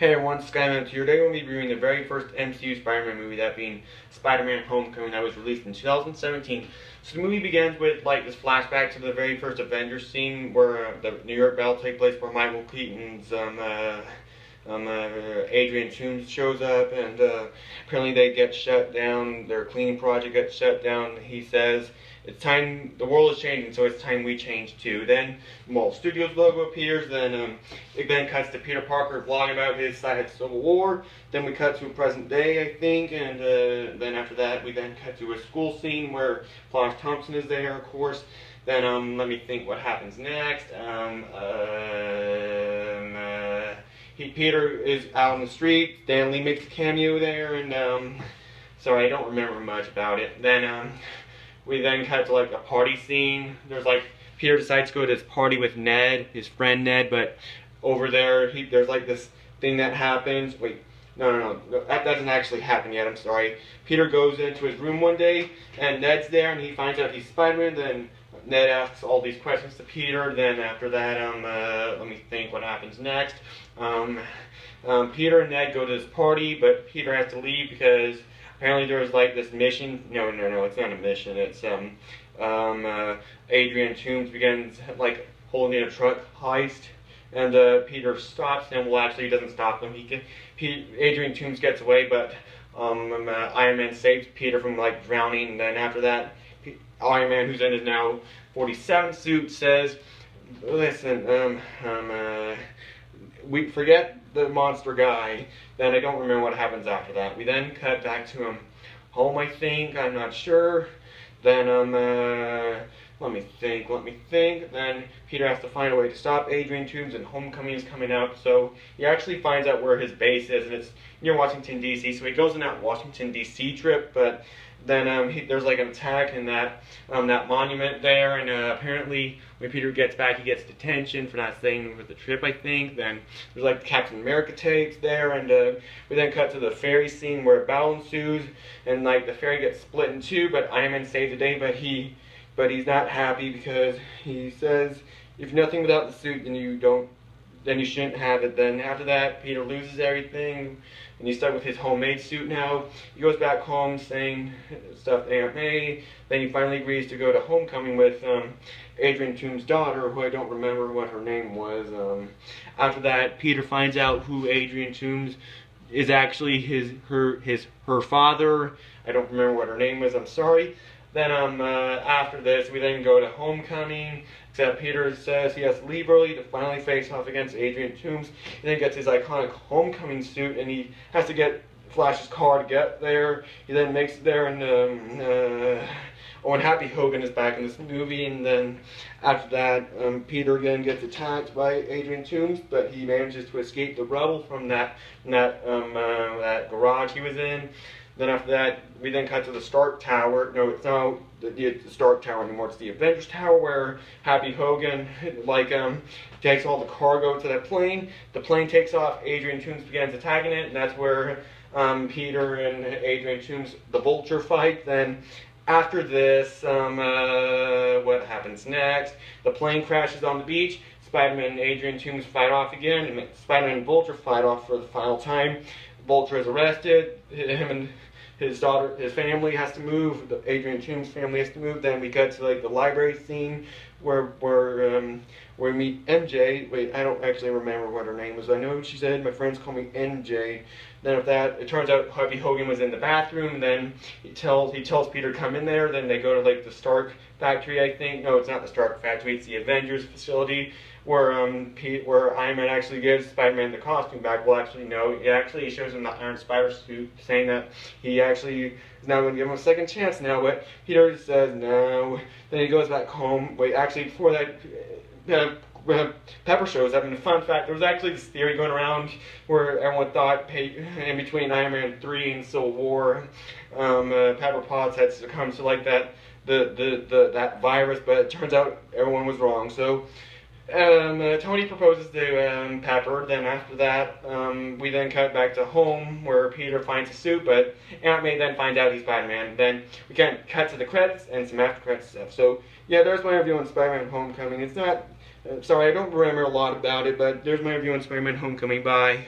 Hey everyone, Skyman here. Today we'll be reviewing the very first MCU Spider-Man movie, that being Spider-Man Homecoming, that was released in 2017. So the movie begins with like this flashback to the very first Avengers scene where the New York battle takes place, where Michael Keaton's Adrian Toomes shows up, and apparently they get shut down. Their cleaning project gets shut down. He says, "It's time. The world is changing, so it's time we change too." Then Marvel Studios logo appears. Then it then cuts to Peter Parker vlogging about his side of Civil War. Then we cut to present day, I think, and then after that we then cut to a school scene where Flash Thompson is there, of course. Then let me think what happens next. Peter is out on the street. Stan Lee makes a cameo there, and sorry, I don't remember much about it. Then we then cut to like a party scene. There's like Peter decides to go to this party with Ned, his friend Ned, but over there there's like this thing that happens. Wait, no, that doesn't actually happen yet. I'm sorry. Peter goes into his room one day, and Ned's there, and he finds out he's Spider-Man. Then Ned asks all these questions to Peter. Then after that, let me think what happens next. Peter and Ned go to this party, but Peter has to leave because apparently there's like this mission. No, it's not a mission. It's Adrian Toomes begins like holding a truck heist, and Peter stops him. Well, actually, he doesn't stop him. Adrian Toomes gets away, but Iron Man saves Peter from like drowning. And then after that, Iron Man, who's in his now 47 suit, says, "Listen, we forget the monster guy." Then I don't remember what happens after that. We then cut back to him home, I think. I'm not sure. Then let me think. Then Peter has to find a way to stop Adrian Toomes, and Homecoming is coming out. So he actually finds out where his base is, and it's near Washington, D.C. So he goes on that Washington, D.C. trip, but then there's like an attack in that monument there, and apparently when Peter gets back, he gets detention for not staying with the trip, I think. Then there's like the Captain America tapes there, and we then cut to the ferry scene where a battle ensues, and like the ferry gets split in two, but Iron Man saves the day, but he's not happy because he says, if nothing without the suit, then you shouldn't have it. Then after that, Peter loses everything, and he's stuck with his homemade suit now. He goes back home saying stuff to Aunt May. Then he finally agrees to go to Homecoming with Adrian Toomes' daughter, who I don't remember what her name was. After that, Peter finds out who Adrian Toomes is actually her father. I don't remember what her name was, I'm sorry. Then after this, we then go to Homecoming, except Peter says he has to leave early to finally face off against Adrian Toomes. He then gets his iconic Homecoming suit, and he has to get Flash's car to get there. He then makes it there, and and Happy Hogan is back in this movie. And then after that, Peter again gets attacked by Adrian Toomes, but he manages to escape the rubble from that garage he was in. Then after that, we then cut to the Stark Tower. No, it's not the Stark Tower anymore. It's the Avengers Tower, where Happy Hogan takes all the cargo to that plane. The plane takes off. Adrian Toomes begins attacking it, and that's where Peter and Adrian Toomes, the Vulture, fight. Then after this, what happens next? The plane crashes on the beach. Spider-Man and Adrian Toomes fight off again, and Spider-Man and Vulture fight off for the final time. Vulture is arrested. Him and his daughter, his family has to move. The Adrian Toomes family has to move. Then we cut to like the library scene where we meet MJ. Wait, I don't actually remember what her name was. I know what she said. My friends call me MJ. Then after that, it turns out Happy Hogan was in the bathroom. And then he tells Peter to come in there. Then they go to like the Stark factory, I think. No, it's not the Stark factory. It's the Avengers facility, where Iron Man actually gives Spider-Man the costume back. Well, actually, no. He shows him the Iron Spider suit, saying that he actually is now going to give him a second chance now. But Peter says no. Then he goes back home. Wait, actually, before that, Pepper shows up. And the fun fact, there was actually this theory going around where everyone thought in between Iron Man 3 and Civil War, Pepper Potts had succumbed to like that virus, but it turns out everyone was wrong. So Tony proposes to Pepper. Then after that, we then cut back to home where Peter finds a suit, but Aunt May then finds out he's Spider-Man. Then we can cut to the credits and some after credits stuff. So yeah, there's my review on Spider-Man Homecoming. It's not, sorry, I don't remember a lot about it, but there's my review on Spider-Man Homecoming. Bye.